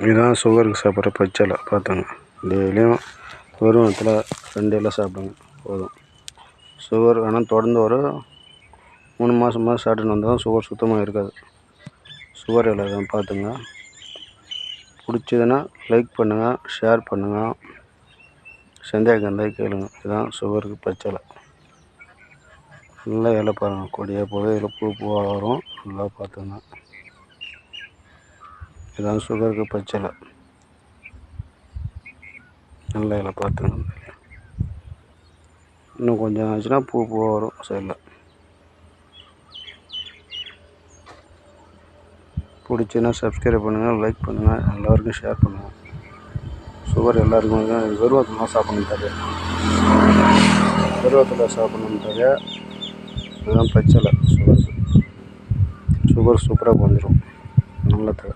இதுதான் சுகருக்கு சாப்பிட்ற பச்சை பார்த்துங்க. டெய்லியும் வெறும் 2 இலை சாப்பிடுங்க போதும். சுகர் வேணால் தொடர்ந்து ஒரு 3 மாதமாக சாப்பிட்டுன்னு வந்தால் சுகர் சுத்தமாக இருக்காது. சுகர் இலை தான் பார்த்துங்க. பிடிச்சதுன்னா லைக் பண்ணுங்கள், ஷேர் பண்ணுங்கள், சந்தேகம் இருந்தால் கேளுங்க. இதுதான் சுகருக்கு பச்சை இலை. நல்லா இலை பாருங்கள், கொடியாக போகுது, இதில் பூவாக வரும். நல்லா பார்த்துங்க. இதுதான் சுகருக்கு பச்சை இலை. நல்ல இலை பார்த்துங்க. இன்னும் கொஞ்சம் ஆச்சுன்னா பூவாக வரும் சைடில். பிடிச்சின்னா சப்ஸ்கிரைப் பண்ணுங்கள், லைக் பண்ணுங்கள், எல்லாருக்கும் ஷேர் பண்ணுங்கள். சுகர் எல்லாருக்கும் வெறுவத்தில் சாப்பிடணும் தரையா, வெறுவத்தில் சாப்பிடணும் தரையா. இதுதான் பச்சை இலை சுகருக்கு. சுகர் சூப்பராக வந்துடும். நல்ல தர